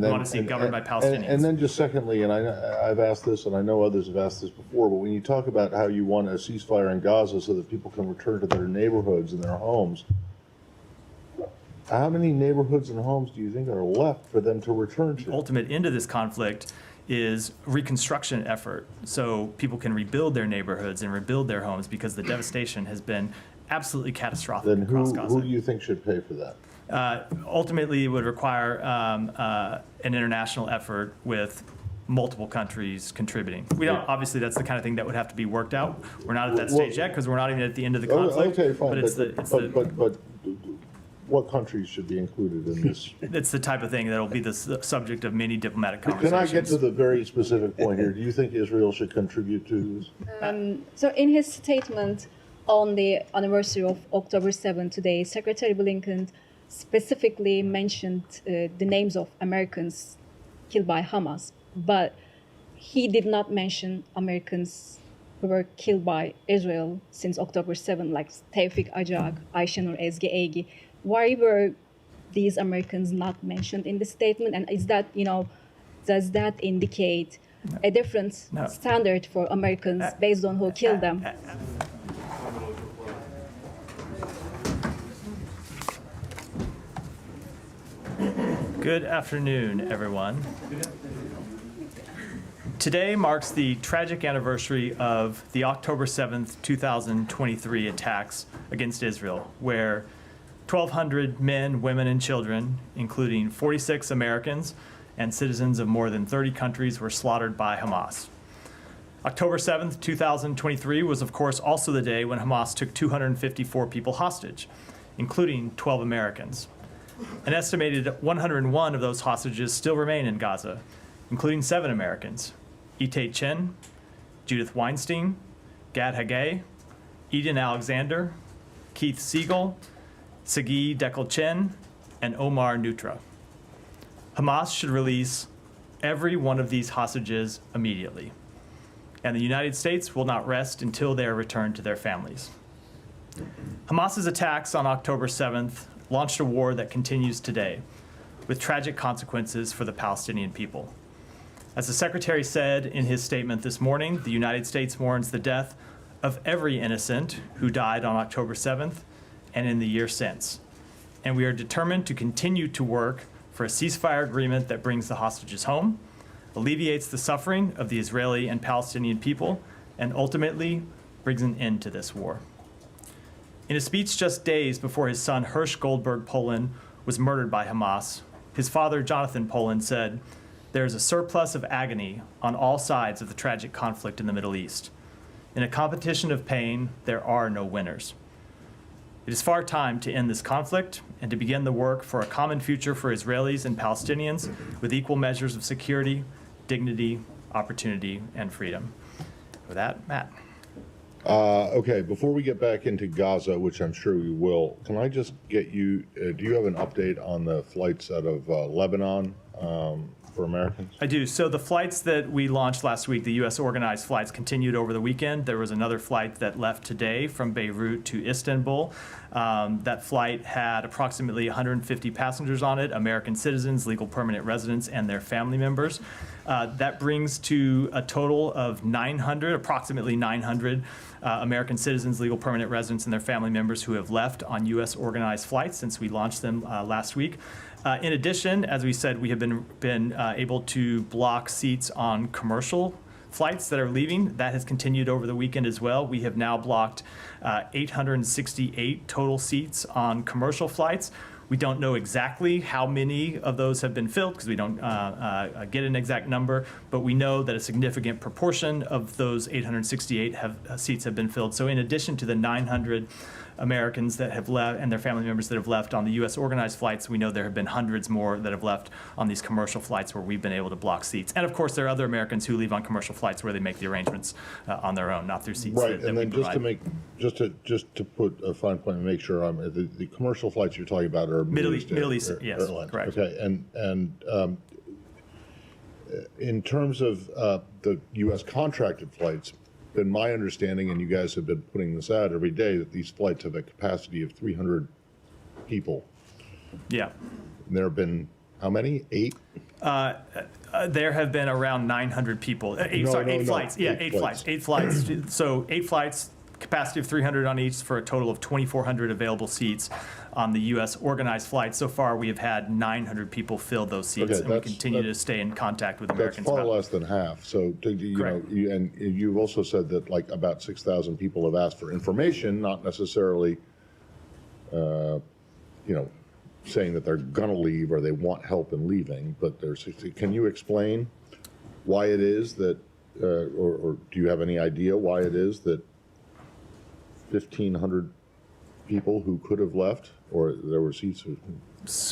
we want to see governed by Palestinians. And then just secondly, and I've asked this, and I know others have asked this before, but when you talk about how you want a ceasefire in Gaza so that people can return to their neighborhoods and their homes, how many neighborhoods and homes do you think are left for them to return to? The ultimate end of this conflict is reconstruction effort, so people can rebuild their neighborhoods and rebuild their homes, because the devastation has been absolutely catastrophic Then across Gaza. who do you think should pay for that? Ultimately, it would require an international effort with multiple countries contributing. We don't, obviously, that's the kind of thing that would have to be worked out. We're not at that stage yet, because we're not even at the end of the conflict. Okay, fine. But what countries should be included in this? It's the type of thing that'll be the subject of many diplomatic conversations. Can I get to the very specific point here? Do you think Israel should contribute to this? So in his statement on the anniversary of October 7 today, Secretary Blinken specifically mentioned the names of Americans killed by Hamas, but he did not mention Americans who were killed by Israel since October 7, like Tevfik Ajak, Ayşenur Ezgi Egi. Why were these Americans not mentioned in the statement? And is that, does that indicate a different standard for Americans based on who killed them? Good afternoon, everyone. Today marks the tragic anniversary of the October 7th, 2023 attacks against Israel, where 1,200 men, women, and children, including 46 Americans and citizens of more than 30 countries, were slaughtered by Hamas. October 7th, 2023 was, of course, also the day when Hamas took 254 people hostage, including 12 Americans. An estimated 101 of those hostages still remain in Gaza, including 7 Americans: Itai Chen, Judith Weinstein, Gad Hagay, Eden Alexander, Keith Siegel, Sagi Dekel-Chen, and Omar Nutra. Hamas should release every one of these hostages immediately, and the United States will not rest until they are returned to their families. Hamas's attacks on October 7th launched a war that continues today, with tragic consequences for the Palestinian people. As the Secretary said in his statement this morning, the United States mourns the death of every innocent who died on October 7th and in the year since. And we are determined to continue to work for a ceasefire agreement that brings the hostages home, alleviates the suffering of the Israeli and Palestinian people, and ultimately brings an end to this war. In a speech just days before his son Hirsch Goldberg Poland was murdered by Hamas, his father Jonathan Poland said, "There is a surplus of agony on all sides of the tragic conflict in the Middle East. In a competition of pain, there are no winners. It is far time to end this conflict and to begin the work for a common future for Israelis and Palestinians with equal measures of security, dignity, opportunity, and freedom." With that, Matt. Okay, before we get back into Gaza, which I'm sure we will, can I just get you, do you have an update on the flights out of Lebanon for Americans? I do. So the flights that we launched last week, the U.S. organized flights, continued over the weekend. There was another flight that left today from Beirut to Istanbul. That flight had approximately 150 passengers on it, American citizens, legal permanent residents, and their family members. That brings to a total of 900, approximately 900 American citizens, legal permanent residents, and their family members who have left on U.S. organized flights since we launched them last week. In addition, as we said, we have been able to block seats on commercial flights that are leaving. That has continued over the weekend as well. We have now blocked 868 total seats on commercial flights. We don't know exactly how many of those have been filled because we don't get an exact number, but we know that a significant proportion of those 868 seats have been filled. So in addition to the 900 Americans that have left and their family members that have left on the U.S. organized flights, we know there have been hundreds more that have left on these commercial flights where we've been able to block seats. And of course, there are other Americans who leave on commercial flights where they make the arrangements on their own, not through seats. Right, that and then we provide. just to put a fine point and make sure I'm the commercial flights you're talking about are Middle East, yes, airlines. correct. Okay, and in terms of the U.S. contracted flights, been my understanding, and you guys have been putting this out every day, that these flights have a capacity of 300 people. Yeah. And there have been How many? 8? There have been around 900 people. Eight flights. Yeah, 8 flights. 8 flights. So 8 flights, capacity of 300 on each for a total of 2,400 available seats on the U.S. organized flights. So far, we have had 900 people fill those seats, Okay, and we continue to stay in contact with That's Americans. far about less than half. So, Correct. and you've also said that like about 6,000 people have asked for information, not necessarily, saying that they're going to leave or they want help in leaving. But can you explain why it is that, or do you have any idea why it is that 1,500 people who could have left, or there were seats who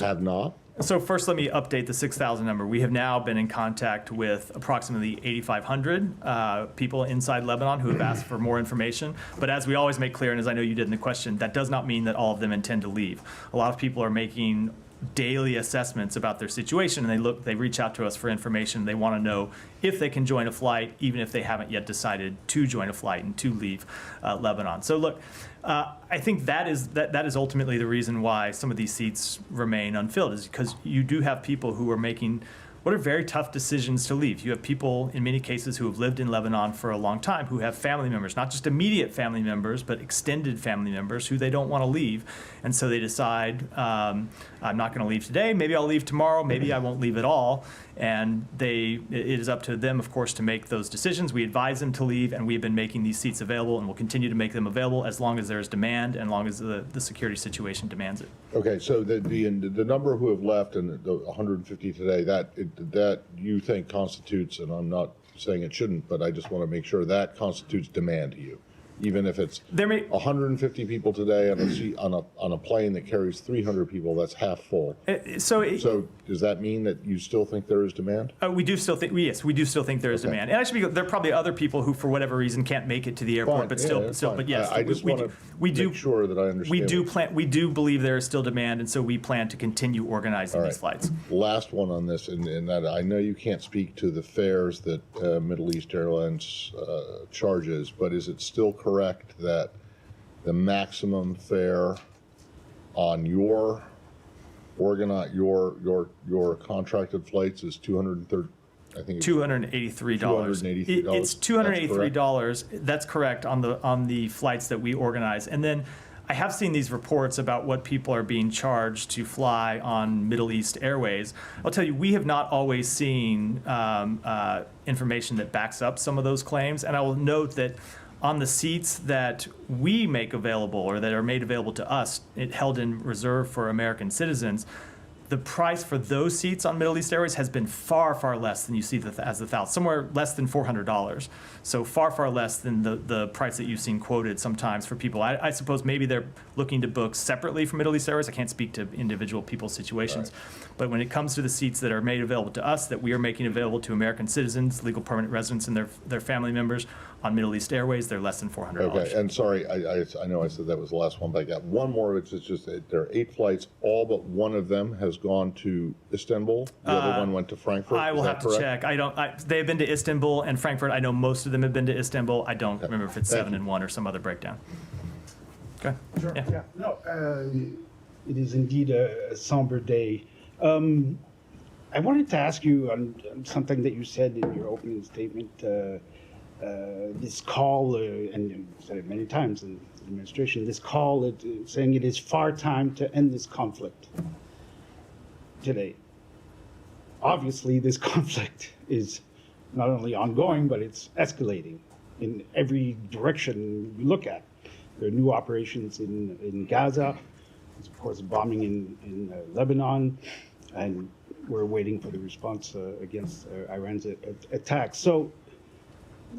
have not? So first, let me update the 6,000 number. We have now been in contact with approximately 8,500 people inside Lebanon who have asked for more information. But as we always make clear, and as I know you did in the question, that does not mean that all of them intend to leave. A lot of people are making daily assessments about their situation, and they reach out to us for information. They want to know if they can join a flight, even if they haven't yet decided to join a flight and to leave Lebanon. So look, I think that is ultimately the reason why some of these seats remain unfilled, is because you do have people who are making what are very tough decisions to leave. You have people, in many cases, who have lived in Lebanon for a long time, who have family members, not just immediate family members, but extended family members who they don't want to leave. And so they decide, I'm not going to leave today, maybe I'll leave tomorrow, maybe I won't leave at all. And it is up to them, of course, to make those decisions. We advise them to leave, and we've been making these seats available, and we'll continue to make them available as long as there's demand and as long as the security situation demands it. Okay, so the number who have left and the 150 today, that you think constitutes, and I'm not saying it shouldn't, but I just want to make sure that constitutes demand to you, even if it's 150 people today on a seat on a plane that carries 300 people, that's half full. So does that mean that you still think there is demand? We do still think, yes, we do still think there is demand. And actually, there are probably other people who, for whatever reason, can't make it to the airport, Fine, but yeah, still, fine. but yes, I just want to make sure that I understand. We do believe there is still demand, and so we plan to continue organizing these flights. Last one on this, and that I know you can't speak to the fares that Middle East Airlines charges, but is it still correct that the maximum fare on your contracted flights is $283? It's $283. That's correct on the flights that we organize. And then I have seen these reports about what people are being charged to fly on Middle East Airways. I'll tell you, we have not always seen information that backs up some of those claims. And I will note that on the seats that we make available, or that are made available to us, held in reserve for American citizens, the price for those seats on Middle East Airways has been far, far less than you see as the thousands, somewhere less than $400. So far, far less than the price that you've seen quoted sometimes for people. I suppose maybe they're looking to book separately from Middle East Airways. I can't speak to individual people's situations. Right. But when it comes to the seats that are made available to us, that we are making available to American citizens, legal permanent residents, and their family members on Middle East Airways, they're less than $400. Okay, and sorry, I know I said that was the last one, but I got one more, which is just that there are 8 flights. All but one of them has gone to Istanbul. The other one went to Frankfurt. I will have to check. They've been to Istanbul and Frankfurt. I know most of them have been to Istanbul. I don't remember if it's 7 and 1 or some other breakdown. Okay. Sure. Yeah. No, it is indeed a somber day. I wanted to ask you on something that you said in your opening statement. This call, and you said it many times in the administration, this call saying it is far time to end this conflict today. Obviously, this conflict is not only ongoing, but it's escalating in every direction we look at. There are new operations in Gaza. There's, of course, bombing in Lebanon, and we're waiting for the response against Iran's attacks. So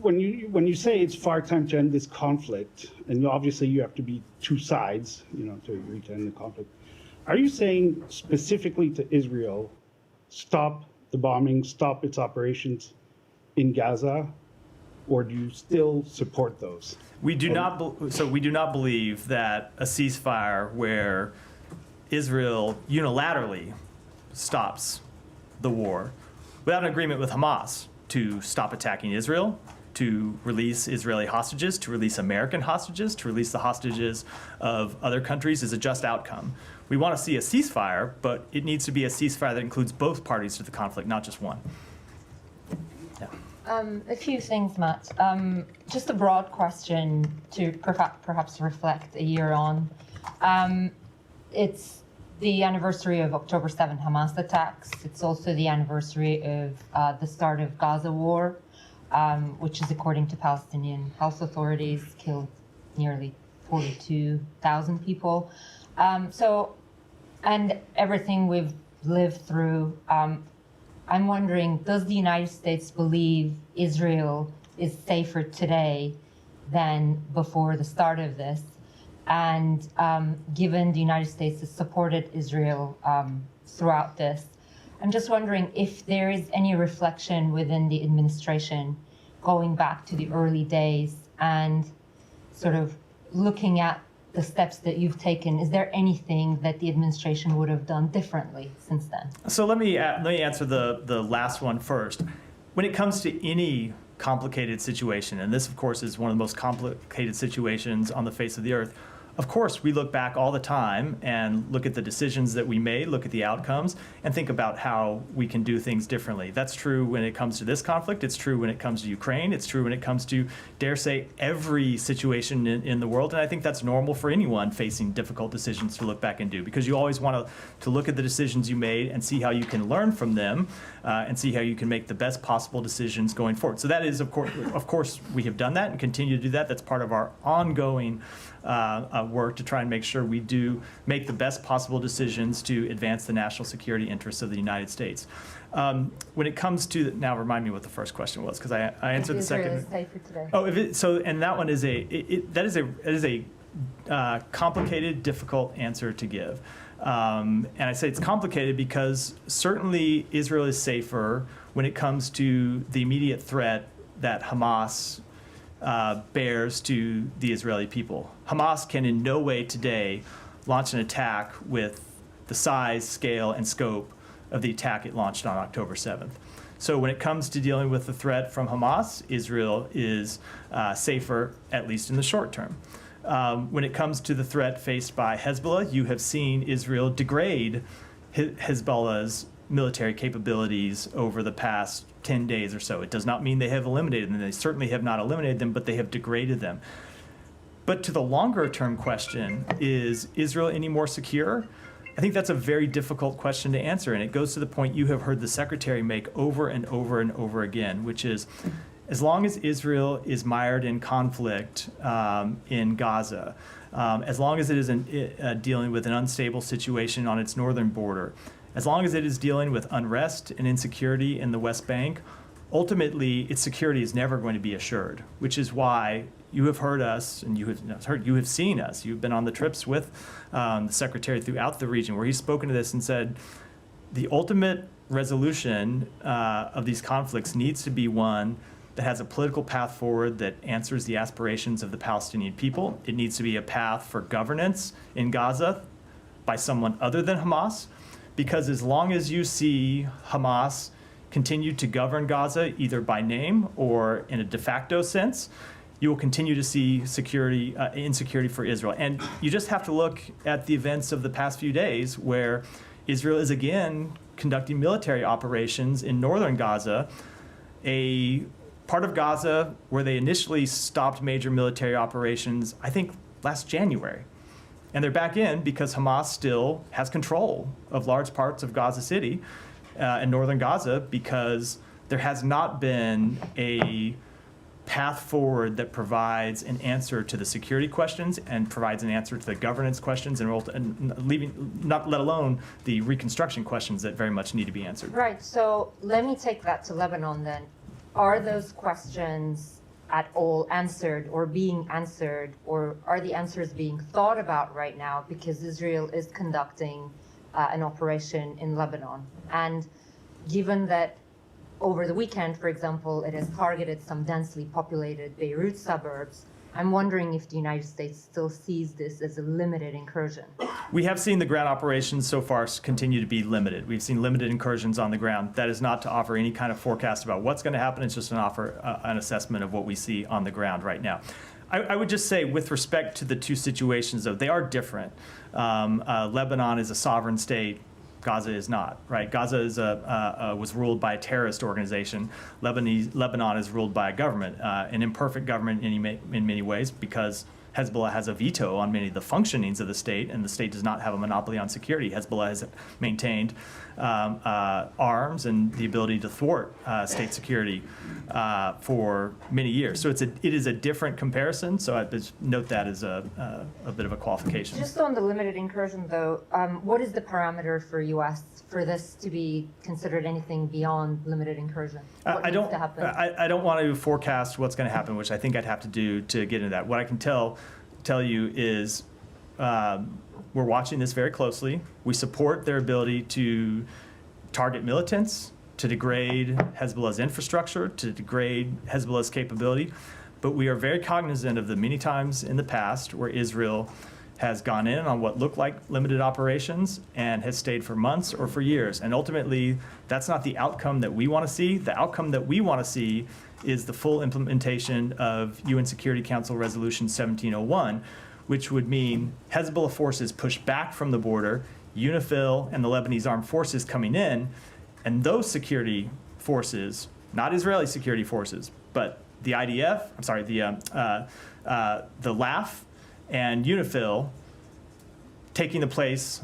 when you say it's far time to end this conflict, and obviously you have to be two sides, to agree to end the conflict, are you saying specifically to Israel, stop the bombing, stop its operations in Gaza, or do you still support those? We do not believe that a ceasefire where Israel unilaterally stops the war without an agreement with Hamas to stop attacking Israel to release Israeli hostages, to release American hostages, to release the hostages of other countries is a just outcome. We want to see a ceasefire, but it needs to be a ceasefire that includes both parties to the conflict, not just one. Yeah. A few things, Matt. Just a broad question to perhaps reflect a year on. It's the anniversary of October 7 Hamas attacks. It's also the anniversary of the start of Gaza war, which is, according to Palestinian health authorities, killed nearly 42,000 people. And everything we've lived through, I'm wondering, does the United States believe Israel is safer today than before the start of this? And given the United States has supported Israel throughout this, I'm just wondering if there is any reflection within the administration going back to the early days and sort of looking at the steps that you've taken. Is there anything that the administration would have done differently since then? So let me answer the last one first. When it comes to any complicated situation, and this, of course, is one of the most complicated situations on the face of the earth, of course, we look back all the time and look at the decisions that we made, look at the outcomes, and think about how we can do things differently. That's true when it comes to this conflict. It's true when it comes to Ukraine. It's true when it comes to, dare say, every situation in the world. And I think that's normal for anyone facing difficult decisions to look back and do, because you always want to look at the decisions you made and see how you can learn from them and see how you can make the best possible decisions going forward. So that is, of course, we have done that and continue to do that. That's part of our ongoing work to try and make sure we do make the best possible decisions to advance the national security interests of the United States. When it comes to, now remind me what the first question was, because I answered the second. Israel is safer today. Oh, and that one is a complicated, difficult answer to give. And I say it's complicated because certainly Israel is safer when it comes to the immediate threat that Hamas bears to the Israeli people. Hamas can in no way today launch an attack with the size, scale, and scope of the attack it launched on October 7th. So when it comes to dealing with the threat from Hamas, Israel is safer, at least in the short term. When it comes to the threat faced by Hezbollah, you have seen Israel degrade Hezbollah's military capabilities over the past 10 days or so. It does not mean they have eliminated them. They certainly have not eliminated them, but they have degraded them. But to the longer term question, is Israel any more secure? I think that's a very difficult question to answer, and it goes to the point you have heard the Secretary make over and over and over again, which is, as long as Israel is mired in conflict in Gaza, as long as it is dealing with an unstable situation on its northern border, as long as it is dealing with unrest and insecurity in the West Bank, ultimately its security is never going to be assured, which is why you have heard us, and you have seen us. You've been on the trips with the Secretary throughout the region, where he's spoken to this and said, the ultimate resolution of these conflicts needs to be one that has a political path forward that answers the aspirations of the Palestinian people. It needs to be a path for governance in Gaza by someone other than Hamas, because as long as you see Hamas continue to govern Gaza, either by name or in a de facto sense, you will continue to see insecurity for Israel. And you just have to look at the events of the past few days, where Israel is again conducting military operations in northern Gaza, a part of Gaza where they initially stopped major military operations, I think, last January. And they're back in because Hamas still has control of large parts of Gaza City and northern Gaza, because there has not been a path forward that provides an answer to the security questions and provides an answer to the governance questions, not let alone the reconstruction questions that very much need to be answered. Right. So let me take that to Lebanon then. Are those questions at all answered or being answered, or are the answers being thought about right now because Israel is conducting an operation in Lebanon? And given that over the weekend, for example, it has targeted some densely populated Beirut suburbs, I'm wondering if the United States still sees this as a limited incursion. We have seen the ground operations so far continue to be limited. We've seen limited incursions on the ground. That is not to offer any kind of forecast about what's going to happen. It's just an assessment of what we see on the ground right now. I would just say, with respect to the two situations, though, they are different. Lebanon is a sovereign state. Gaza is not, right? Gaza is was ruled by a terrorist organization. Lebanon is ruled by a government, an imperfect government in many ways, because Hezbollah has a veto on many of the functionings of the state, and the state does not have a monopoly on security. Hezbollah has maintained arms and the ability to thwart state security for many years. So it is a different comparison. So I just note that as a bit of a qualification. Just on the limited incursion, though, what is the parameter for U.S. for this to be considered anything beyond limited incursion? What needs to happen? I don't want to forecast what's going to happen, which I think I'd have to do to get into that. What I can tell you is we're watching this very closely. We support their ability to target militants, to degrade Hezbollah's infrastructure, to degrade Hezbollah's capability. But we are very cognizant of the many times in the past where Israel has gone in on what looked like limited operations and has stayed for months or for years. And ultimately, that's not the outcome that we want to see. The outcome that we want to see is the full implementation of UN Security Council Resolution 1701, which would mean Hezbollah forces push back from the border, UNIFIL and the Lebanese armed forces coming in, and those security forces, not Israeli security forces, but the IDF, the LAF and UNIFIL taking the place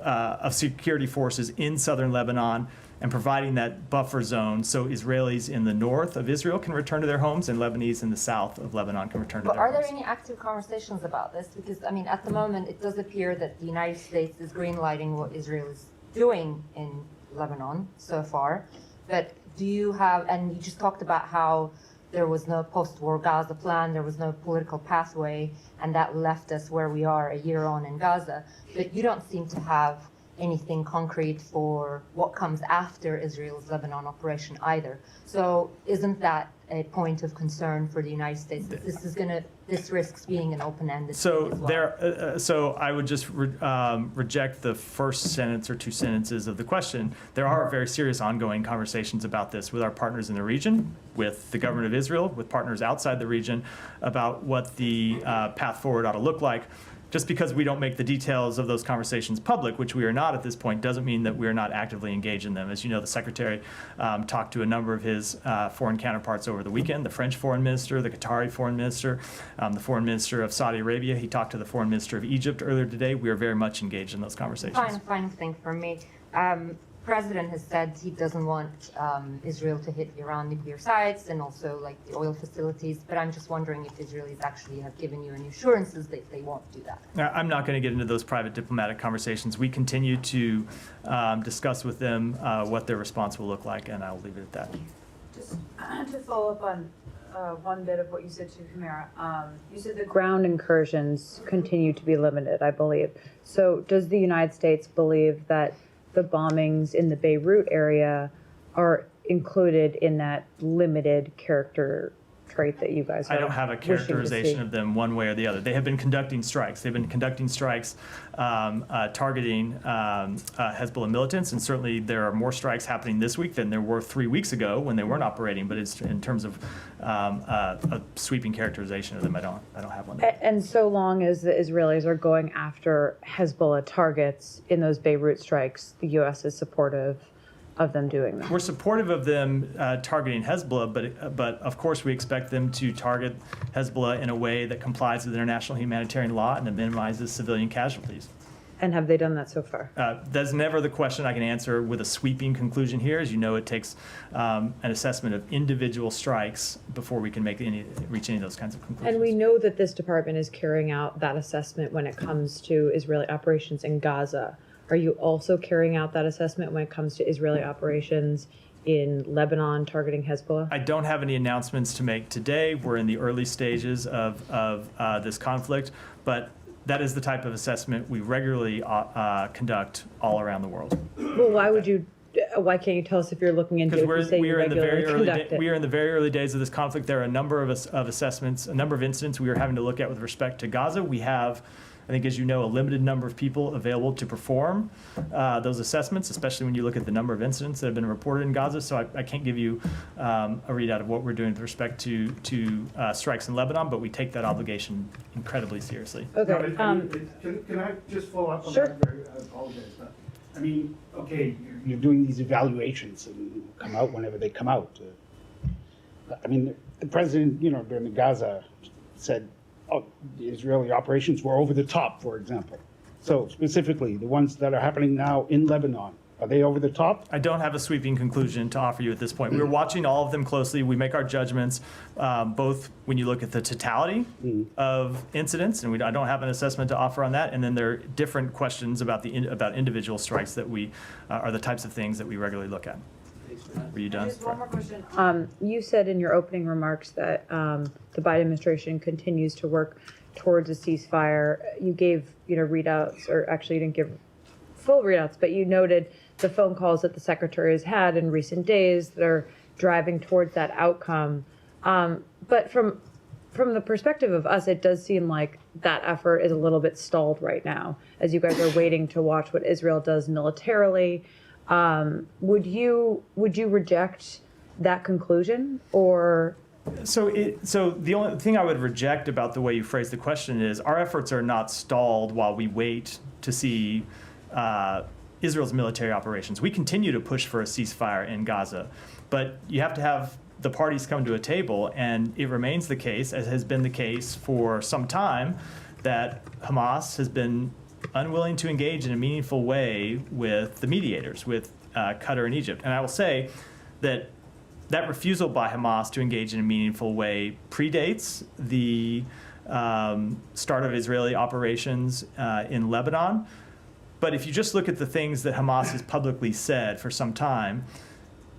of security forces in southern Lebanon and providing that buffer zone so Israelis in the north of Israel can return to their homes and Lebanese in the south of Lebanon can return to But their are homes. there any active conversations about this? Because, I mean, at the moment, it does appear that the United States is greenlighting what Israel is doing in Lebanon so far. But do you have, and you just talked about how there was no post-war Gaza plan, there was no political pathway, and that left us where we are a year on in Gaza. But you don't seem to have anything concrete for what comes after Israel's Lebanon operation either. So isn't that a point of concern for the United States, that this risks being an open-ended So thing as well? so I would just reject the first sentence or two sentences of the question. There are very serious ongoing conversations about this with our partners in the region, with the government of Israel, with partners outside the region, about what the path forward ought to look like. Just because we don't make the details of those conversations public, which we are not at this point, doesn't mean that we are not actively engaged in them. As you know, the Secretary talked to a number of his foreign counterparts over the weekend, the French Foreign Minister, the Qatari Foreign Minister, the Foreign Minister of Saudi Arabia. He talked to the Foreign Minister of Egypt earlier today. We are very much engaged in those conversations. Final thing for me. President has said he doesn't want Israel to hit Iran nuclear sites and also like the oil facilities, but I'm just wondering if Israelis actually have given you any assurances that they won't do that. Now, I'm not going to get into those private diplomatic conversations. We continue to discuss with them what their response will look like, and I'll leave it at that. Just to follow up on one bit of what you said to Humira, you said the ground incursions continue to be limited, I believe. So does the United States believe that the bombings in the Beirut area are included in that limited character trait that you guys are I don't have a wishing to characterization see? of them one way or the other. They have been conducting strikes. They've been conducting strikes targeting Hezbollah militants, and certainly there are more strikes happening this week than there were 3 weeks ago when they weren't operating. But it's in terms of a sweeping characterization of them, I don't have one. And so long as the Israelis are going after Hezbollah targets in those Beirut strikes, the U.S. is supportive of them doing that. We're supportive of them targeting Hezbollah, but of course we expect them to target Hezbollah in a way that complies with international humanitarian law and that minimizes civilian casualties. And have they done that so far? That's never the question I can answer with a sweeping conclusion here. As you know, it takes an assessment of individual strikes before we can reach any of those kinds of conclusions. And we know that this department is carrying out that assessment when it comes to Israeli operations in Gaza. Are you also carrying out that assessment when it comes to Israeli operations in Lebanon targeting Hezbollah? I don't have any announcements to make today. We're in the early stages of this conflict, but that is the type of assessment we regularly conduct all around the world. Well, why would you Why can't you tell us if you're looking into it? Because If you say you regularly conduct it? we are in the very early days of this conflict. There are a number of assessments, a number of incidents we are having to look at with respect to Gaza. We have, I think, as you know, a limited number of people available to perform those assessments, especially when you look at the number of incidents that have been reported in Gaza. So I can't give you a readout of what we're doing with respect to strikes in Lebanon, but we take that obligation incredibly seriously. Okay. Can I just follow up on Sure. that? I apologize. But, I mean, okay, you're doing these evaluations and come out whenever they come out. I mean, the president, during the Gaza said, oh, the Israeli operations were over the top, for example. So specifically, the ones that are happening now in Lebanon, are they over the top? I don't have a sweeping conclusion to offer you at this point. We're watching all of them closely. We make our judgments, both when you look at the totality of incidents, and I don't have an assessment to offer on that. And then there are different questions about about individual strikes that are the types of things that we regularly look at. Were you done? Just one more question. You said in your opening remarks that the Biden administration continues to work towards a ceasefire. You gave, readouts, or actually you didn't give full readouts, but you noted the phone calls that the secretary has had in recent days that are driving towards that outcome. But from the perspective of us, it does seem like that effort is a little bit stalled right now, as you guys are waiting to watch what Israel does militarily. Would you reject that conclusion, or? So the only thing I would reject about the way you phrase the question is our efforts are not stalled while we wait to see Israel's military operations. We continue to push for a ceasefire in Gaza, but you have to have the parties come to a table, and it remains the case, as has been the case for some time, that Hamas has been unwilling to engage in a meaningful way with the mediators, with Qatar and Egypt. And I will say that refusal by Hamas to engage in a meaningful way predates the start of Israeli operations in Lebanon. But if you just look at the things that Hamas has publicly said for some time,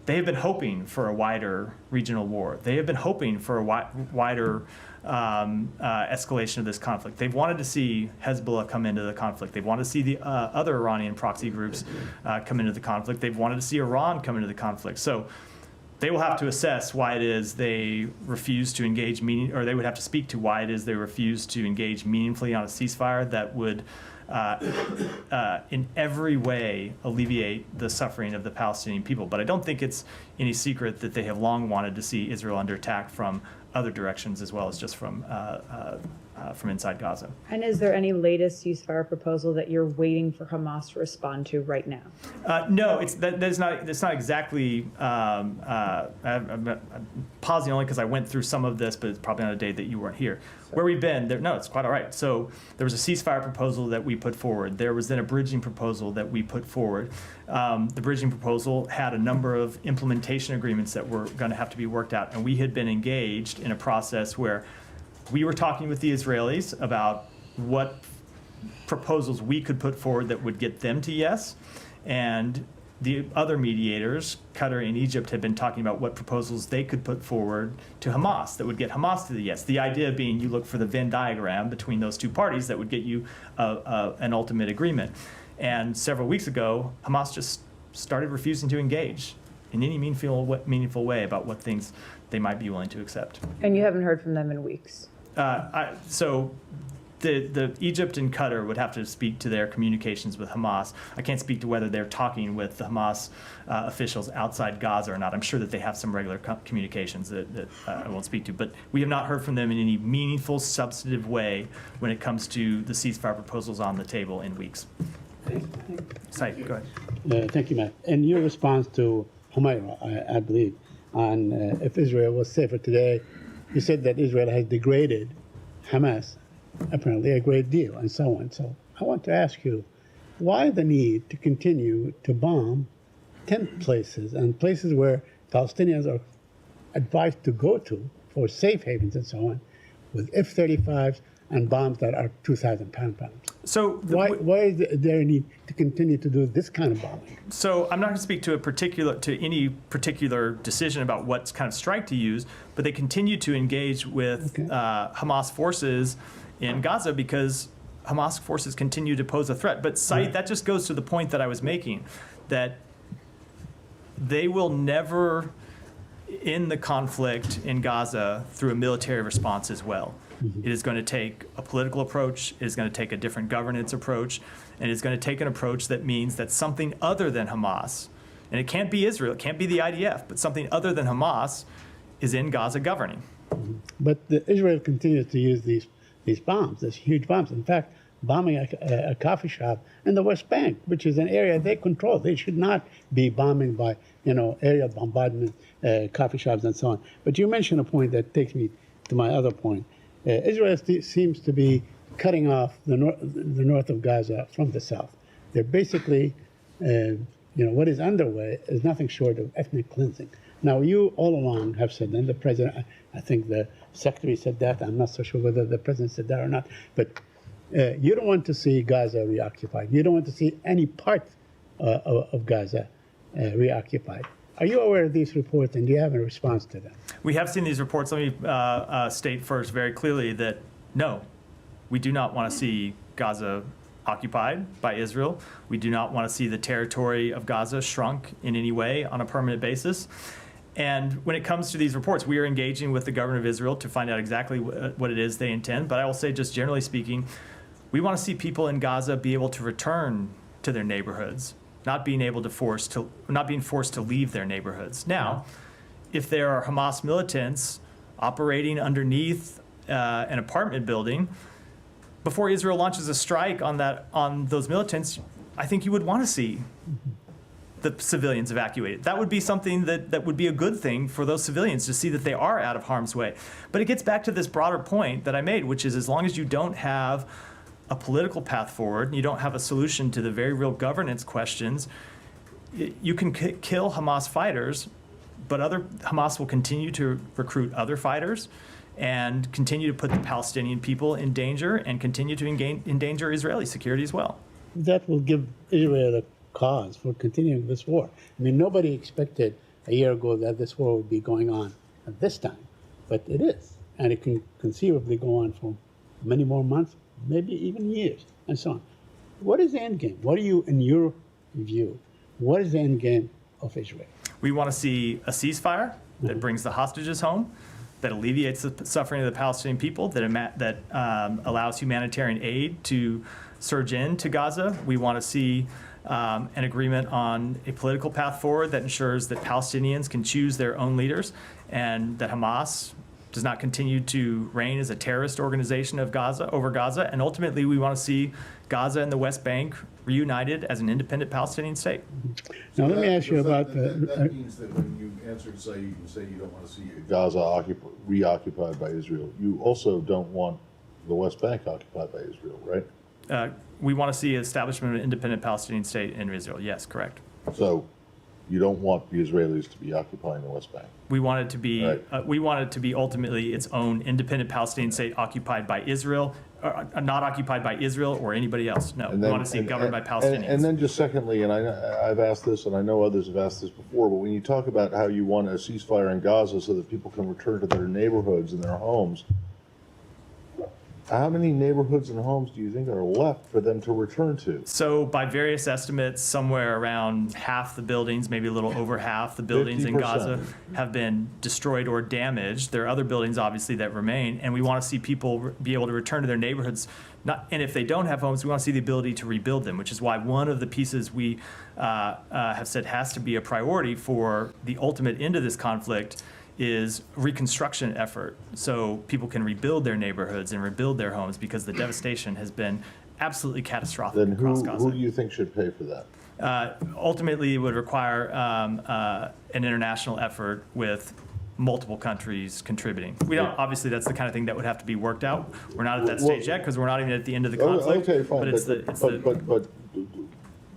they have been hoping for a wider regional war. They have been hoping for a wider escalation of this conflict. They've wanted to see Hezbollah come into the conflict. They've wanted to see the other Iranian proxy groups come into the conflict. They've wanted to see Iran come into the conflict. So they will have to assess why it is they refuse to engage, or they would have to speak to why it is they refuse to engage meaningfully on a ceasefire that would in every way alleviate the suffering of the Palestinian people. But I don't think it's any secret that they have long wanted to see Israel under attack from other directions as well as just from inside Gaza. And is there any latest ceasefire proposal that you're waiting for Hamas to respond to right now? No, that's not exactly. I'm pausing only because I went through some of this, but it's probably on a day that you weren't here. Where we've been, no, it's quite all right. So there was a ceasefire proposal that we put forward. There was then a bridging proposal that we put forward. The bridging proposal had a number of implementation agreements that were going to have to be worked out, and we had been engaged in a process where we were talking with the Israelis about what proposals we could put forward that would get them to yes, and the other mediators, Qatar and Egypt, had been talking about what proposals they could put forward to Hamas that would get Hamas to the yes. The idea being you look for the Venn diagram between those two parties that would get you an ultimate agreement. And several weeks ago, Hamas just started refusing to engage in any meaningful way about what things they might be willing to accept. And you haven't heard from them in weeks? So the Egypt and Qatar would have to speak to their communications with Hamas. I can't speak to whether they're talking with the Hamas officials outside Gaza or not. I'm sure that they have some regular communications that I won't speak to, but we have not heard from them in any meaningful, substantive way when it comes to the ceasefire proposals on the table in weeks. Said, go ahead. Thank you, Matt. In your response to Humaira, I believe, on if Israel was safer today, you said that Israel has degraded Hamas, apparently a great deal, and so on. So I want to ask you, why the need to continue to bomb tent places and places where Palestinians are advised to go to for safe havens and so on, with F-35s and bombs that are 2,000-pound bombs? So why is there a need to continue to do this kind of bombing? So I'm not going to speak to any particular decision about what kind of strike to use, but they continue to engage with Hamas forces in Gaza because Hamas forces continue to pose a threat. But Said, that just goes to the point that I was making, that they will never end the conflict in Gaza through a military response as well. It is going to take a political approach, it is going to take a different governance approach, and it's going to take an approach that means that something other than Hamas, and it can't be Israel, it can't be the IDF, but something other than Hamas is in Gaza governing. But Israel continues to use these bombs, these huge bombs. In fact, bombing a coffee shop in the West Bank, which is an area they control. They should not be bombing by, aerial bombardment, coffee shops and so on. But you mentioned a point that takes me to my other point. Israel seems to be cutting off the north of Gaza from the south. They're basically, what is underway is nothing short of ethnic cleansing. Now, you all along have said, and the president, I think the secretary said that, I'm not so sure whether the president said that or not, but you don't want to see Gaza reoccupied. You don't want to see any part of Gaza reoccupied. Are you aware of these reports, and do you have a response to them? We have seen these reports. Let me state first very clearly that no, we do not want to see Gaza occupied by Israel. We do not want to see the territory of Gaza shrunk in any way on a permanent basis. And when it comes to these reports, we are engaging with the government of Israel to find out exactly what it is they intend. But I will say, just generally speaking, we want to see people in Gaza be able to return to their neighborhoods, not being forced to leave their neighborhoods. Now, if there are Hamas militants operating underneath an apartment building, before Israel launches a strike on those militants, I think you would want to see the civilians evacuated. That would be something that would be a good thing for those civilians to see that they are out of harm's way. But it gets back to this broader point that I made, which is as long as you don't have a political path forward and you don't have a solution to the very real governance questions, you can kill Hamas fighters, but Hamas will continue to recruit other fighters and continue to put the Palestinian people in danger and continue to endanger Israeli security as well. That will give Israel a cause for continuing this war. I mean, nobody expected a year ago that this war would be going on at this time, but it is. And it can conceivably go on for many more months, maybe even years, and so on. What is the end game? What do you, in your view, what is the end game of Israel? We want to see a ceasefire that brings the hostages home, that alleviates the suffering of the Palestinian people, that allows humanitarian aid to surge into Gaza. We want to see an agreement on a political path forward that ensures that Palestinians can choose their own leaders and that Hamas does not continue to reign as a terrorist organization over Gaza. And ultimately, we want to see Gaza and the West Bank reunited as an independent Palestinian state. Now, let me ask you about that means that when you answered say you don't want to see Gaza reoccupied by Israel, you also don't want the West Bank occupied by Israel, right? We want to see establishment of an independent Palestinian state in Israel. Yes, correct. So you don't want the Israelis to be occupying the West Bank. We want it to be. Right. We want it to be ultimately its own independent Palestinian state, occupied by Israel, not occupied by Israel or anybody else. No, we want to see it governed by Palestinians. And then just secondly, and I've asked this, and I know others have asked this before, but when you talk about how you want a ceasefire in Gaza so that people can return to their neighborhoods and their homes, how many neighborhoods and homes do you think are left for them to return to? So by various estimates, somewhere around half the buildings, maybe a little over half the buildings in 50%. Gaza have been destroyed or damaged. There are other buildings, obviously, that remain, and we want to see people be able to return to their neighborhoods. And if they don't have homes, we want to see the ability to rebuild them, which is why one of the pieces we have said has to be a priority for the ultimate end of this conflict is reconstruction effort, so people can rebuild their neighborhoods and rebuild their homes, because the devastation has been absolutely catastrophic Then across Gaza. who do you think should pay for that? Ultimately, it would require an international effort with multiple countries contributing. We don't. Obviously, that's the kind of thing that would have to be worked out. We're not at that stage yet because we're not even at the end of the conflict. Okay, fine. But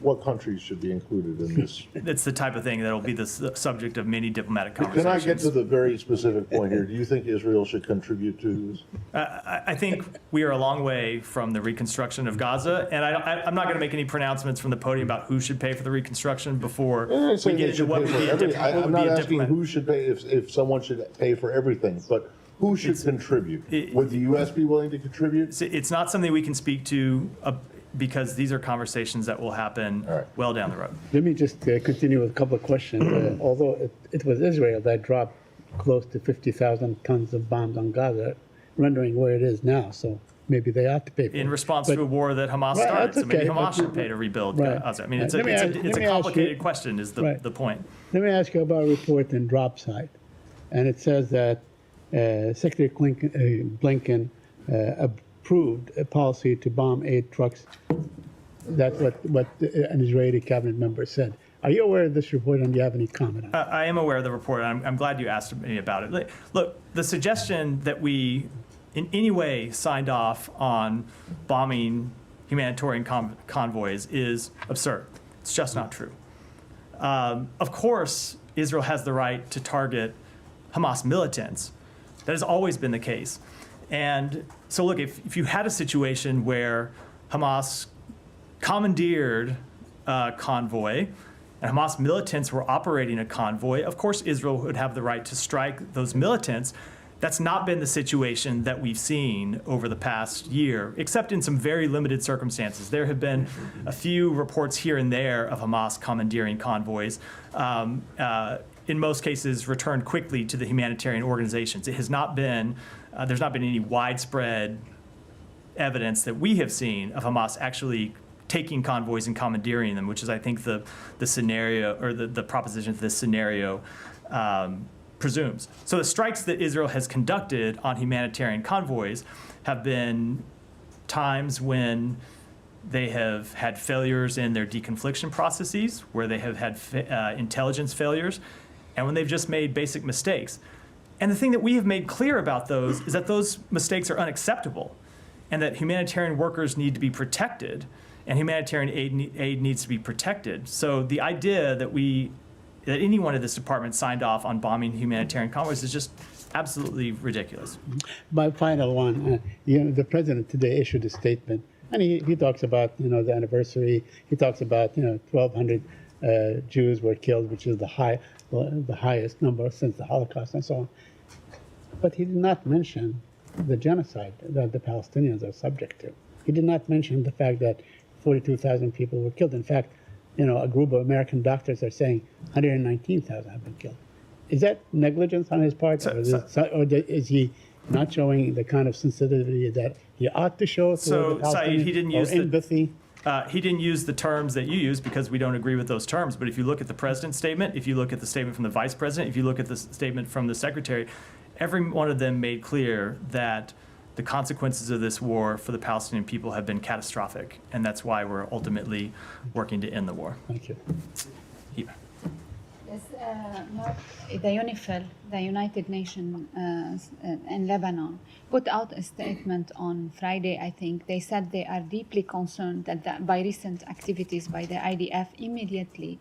what countries should be included in this? It's the type of thing that will be the subject of many diplomatic Can conversations. I get to the very specific point here? Do you think Israel should contribute to this? I think we are a long way from the reconstruction of Gaza, and I'm not going to make any pronouncements from the podium about who should pay for the reconstruction before we get into what would be a diplomatic. I'm not asking who should pay, if someone should pay for everything, but who should contribute? Would the U.S. be willing to contribute? It's not something we can speak to because these are conversations that will happen All right. well down the road. Let me just continue with a couple of questions. Although it was Israel that dropped close to 50,000 tons of bombs on Gaza, wondering where it is now. So maybe they ought to pay for it. In response But- to a war that Hamas Right, started, that's so maybe okay, Hamas but- should pay to rebuild Right. Gaza. I mean, it's Let me ask- a let me ask complicated you- question is Right. the point. Let me ask you about a report in Dropside. And it says that Secretary Blinken approved a policy to bomb 8 trucks. That's what an Israeli cabinet member said. Are you aware of this report, and do you have any comment on it? I am aware of the report. I'm glad you asked me about it. Look, the suggestion that we in any way signed off on bombing humanitarian convoys is absurd. It's just not true. Of course, Israel has the right to target Hamas militants. That has always been the case. And so look, if you had a situation where Hamas commandeered a convoy and Hamas militants were operating a convoy, of course Israel would have the right to strike those militants. That's not been the situation that we've seen over the past year, except in some very limited circumstances. There have been a few reports here and there of Hamas commandeering convoys, in most cases returned quickly to the humanitarian organizations. It has not been, there's not been any widespread evidence that we have seen of Hamas actually taking convoys and commandeering them, which is, I think, the scenario, or the proposition of this scenario presumes. So the strikes that Israel has conducted on humanitarian convoys have been times when they have had failures in their deconfliction processes, where they have had intelligence failures, and when they've just made basic mistakes. And the thing that we have made clear about those is that those mistakes are unacceptable, and that humanitarian workers need to be protected, and humanitarian aid needs to be protected. So the idea that anyone at this department signed off on bombing humanitarian convoys is just absolutely ridiculous. My final one, the president today issued a statement, and he talks about, the anniversary. He talks about, 1,200 Jews were killed, which is the highest number since the Holocaust and so on. But he did not mention the genocide that the Palestinians are subject to. He did not mention the fact that 42,000 people were killed. In fact, a group of American doctors are saying 119,000 have been killed. Is that negligence on his part, or is he not showing the kind of sensitivity that he ought to show? So, Saeed, he didn't use empathy. He didn't use the terms that you use because we don't agree with those terms. But if you look at the president's statement, if you look at the statement from the vice president, if you look at the statement from the secretary, every one of them made clear that the consequences of this war for the Palestinian people have been catastrophic, and that's why we're ultimately working to end the war. Thank you. Yeah. Yes, the UNIFIL, the United Nations in Lebanon, put out a statement on Friday, I think. They said they are deeply concerned that by recent activities by the IDF immediately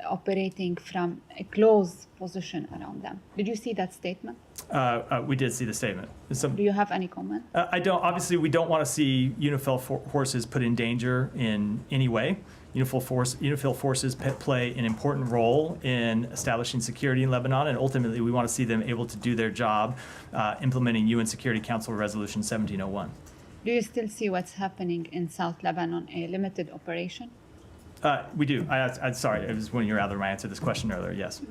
operating from a close position around them. Did you see that statement? We did see the statement. Do you have any comment? I don't. Obviously, we don't want to see UNIFIL forces put in danger in any way. UNIFIL forces play an important role in establishing security in Lebanon, and ultimately, we want to see them able to do their job implementing UN Security Council Resolution 1701. Do you still see what's happening in South Lebanon, a limited operation? We do. I'm sorry. It was when you were out of my answer to this question earlier. Yes.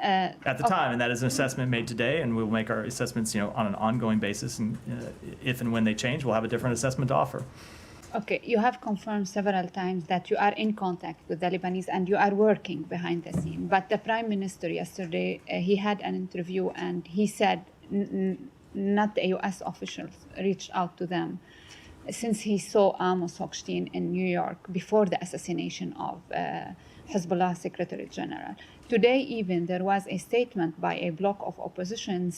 At the time, and that is an assessment made today, and we'll make our assessments, on an ongoing basis, and if and when they change, we'll have a different assessment to offer. Okay, you have confirmed several times that you are in contact with the Lebanese and you are working behind the scene. But the Prime Minister yesterday, he had an interview and he said not the U.S. officials reached out to them since he saw Amos Hochstein in New York before the assassination of Hezbollah Secretary General. Today even there was a statement by a bloc of opposition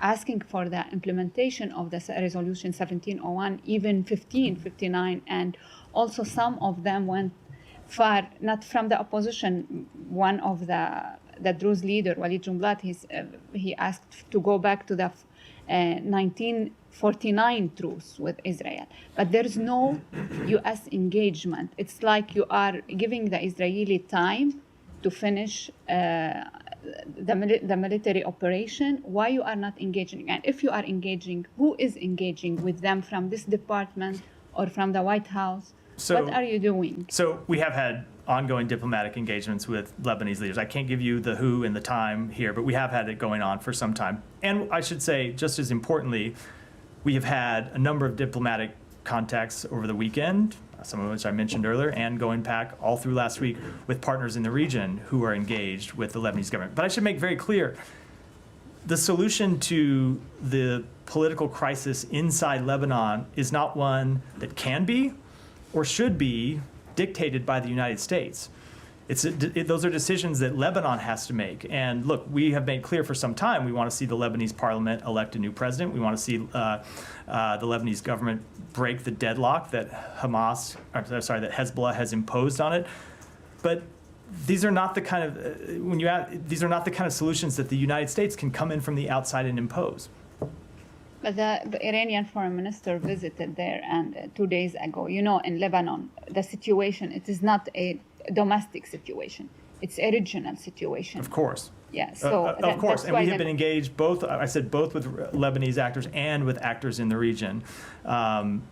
asking for the implementation of the resolution 1701, even 1559, and also some of them went far, not from the opposition. One of the Druze leader, Walid Jumblat, he asked to go back to the 1949 truce with Israel. But there's no U.S. engagement. It's like you are giving the Israeli time to finish the military operation. Why you are not engaging? And if you are engaging, who is engaging with them from this department or from the White House? So- What are you doing? So we have had ongoing diplomatic engagements with Lebanese leaders. I can't give you the who and the time here, but we have had it going on for some time. And I should say, just as importantly, we have had a number of diplomatic contacts over the weekend, some of which I mentioned earlier, and going back all through last week with partners in the region who are engaged with the Lebanese government. But I should make very clear, the solution to the political crisis inside Lebanon is not one that can be or should be dictated by the United States. Those are decisions that Lebanon has to make. And look, we have made clear for some time we want to see the Lebanese parliament elect a new president. We want to see the Lebanese government break the deadlock that that Hezbollah has imposed on it. But these are not the kind of these are not the kind of solutions that the United States can come in from the outside and impose. But the Iranian foreign minister visited there, and 2 days ago, you know, in Lebanon, the situation, it is not a domestic situation. It's a regional situation. Of course. Yeah, so of course, that's and why we have been engaged both. I said both with Lebanese actors and with actors in the region,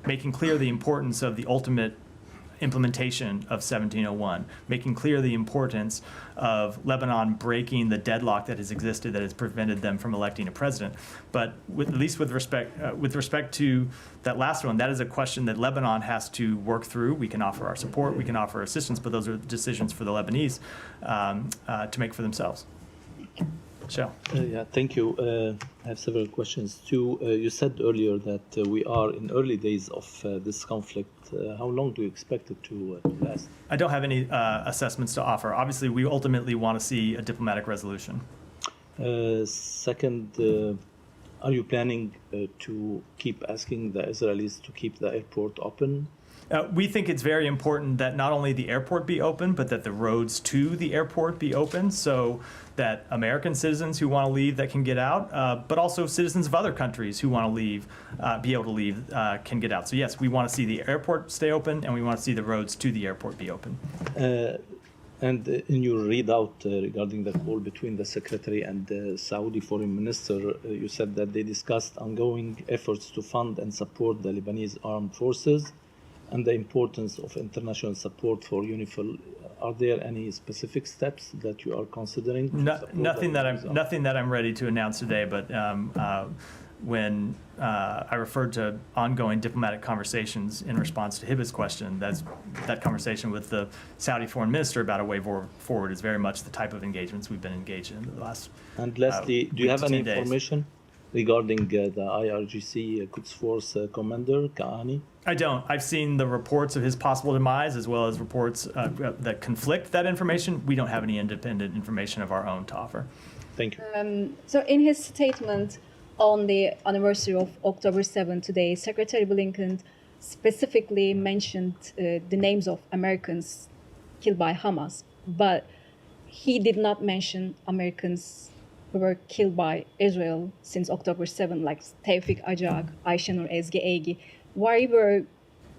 making clear the importance of the ultimate implementation of 1701, making clear the importance of Lebanon breaking the deadlock that has existed that has prevented them from electing a president. But at least with respect to that last one, that is a question that Lebanon has to work through. We can offer our support, we can offer assistance, but those are decisions for the Lebanese to make for themselves. Michelle. Yeah, thank you. I have several questions too. You said earlier that we are in early days of this conflict. How long do you expect it to last? I don't have any assessments to offer. Obviously, we ultimately want to see a diplomatic resolution. Second, are you planning to keep asking the Israelis to keep the airport open? We think it's very important that not only the airport be open, but that the roads to the airport be open so that American citizens who want to leave that can get out, but also citizens of other countries who want to leave, be able to leave, can get out. So yes, we want to see the airport stay open and we want to see the roads to the airport be open. And in your readout regarding the call between the secretary and the Saudi foreign minister, you said that they discussed ongoing efforts to fund and support the Lebanese armed forces and the importance of international support for UNIFIL. Are there any specific steps that you are considering? Nothing that I'm ready to announce today, but when I referred to ongoing diplomatic conversations in response to Hibba's question, that conversation with the Saudi foreign minister about a way forward is very much the type of engagements we've been engaged in the last. And lastly, do you have any information regarding the IRGC Quds Force commander, Kaani? I don't. I've seen the reports of his possible demise as well as reports that conflict that information. We don't have any independent information of our own to offer. Thank you. So in his statement on the anniversary of October 7 today, Secretary Blinken specifically mentioned the names of Americans killed by Hamas, but he did not mention Americans who were killed by Israel since October 7, like Tevfik Ajak, Ayşenur Ezgi Egi. Why were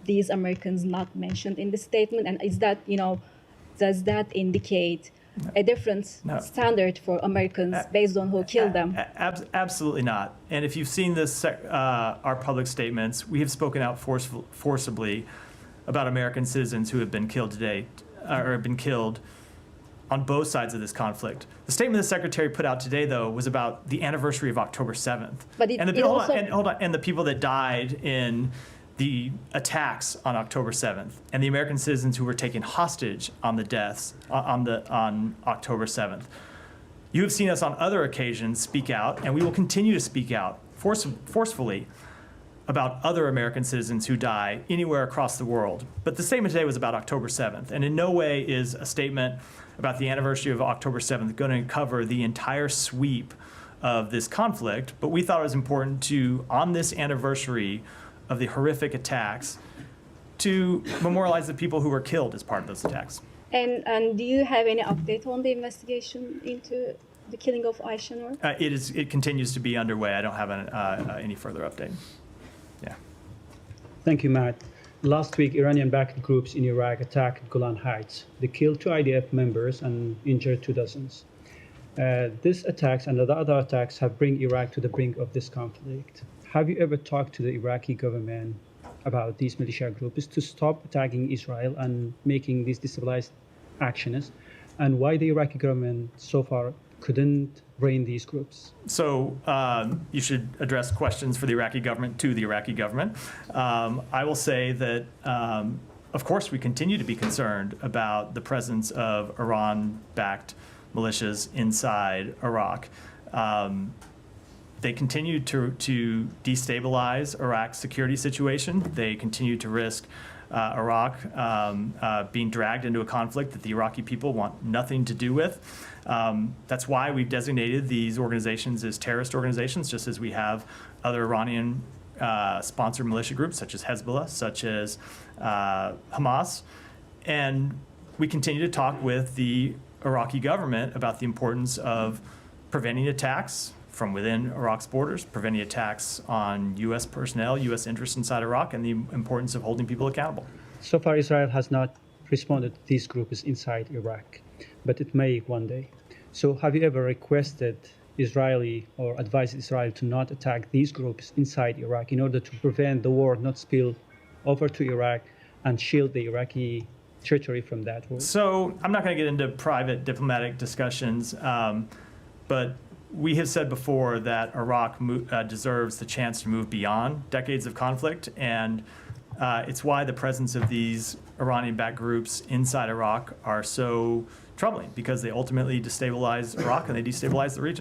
these Americans not mentioned in the statement? And is that, does that indicate a different standard for Americans based on who killed them? Absolutely not. And if you've seen our public statements, we have spoken out forcibly about American citizens who have been killed today, or have been killed on both sides of this conflict. The statement the secretary put out today, though, was about the anniversary of October 7th. But and the people that died in the attacks on October 7th, and the American citizens who were taken hostage on the deaths on October 7th. You have seen us on other occasions speak out, and we will continue to speak out forcefully about other American citizens who die anywhere across the world. But the statement today was about October 7th, and in no way is a statement about the anniversary of October 7th going to cover the entire sweep of this conflict, but we thought it was important to, on this anniversary of the horrific attacks, to memorialize the people who were killed as part of those attacks. And do you have any update on the investigation into the killing of Ayşenur? It continues to be underway. I don't have any further update. Yeah. Thank you, Matt. Last week, Iranian-backed groups in Iraq attacked Golan Heights. They killed 2 IDF members and injured 2 dozens. These attacks and the other attacks have bring Iraq to the brink of this conflict. Have you ever talked to the Iraqi government about these militia groups is to stop attacking Israel and making these destabilized actions, and why the Iraqi government so far couldn't bring these groups? So you should address questions for the Iraqi government to the Iraqi government. I will say that, of course, we continue to be concerned about the presence of Iran-backed militias inside Iraq. They continue to destabilize Iraq's security situation. They continue to risk Iraq being dragged into a conflict that the Iraqi people want nothing to do with. That's why we've designated these organizations as terrorist organizations, just as we have other Iranian sponsored militia groups such as Hezbollah, such as Hamas. And we continue to talk with the Iraqi government about the importance of preventing attacks from within Iraq's borders, preventing attacks on U.S. personnel, U.S. interests inside Iraq, and the importance of holding people accountable. So far, Israel has not responded to these groups inside Iraq, but it may one day. So have you ever requested Israeli or advised Israel to not attack these groups inside Iraq in order to prevent the war not spill over to Iraq and shield the Iraqi territory from that war? So I'm not going to get into private diplomatic discussions, but we have said before that Iraq deserves the chance to move beyond decades of conflict, and it's why the presence of these Iranian-backed groups inside Iraq are so troubling, because they ultimately destabilize Iraq and they destabilize the region.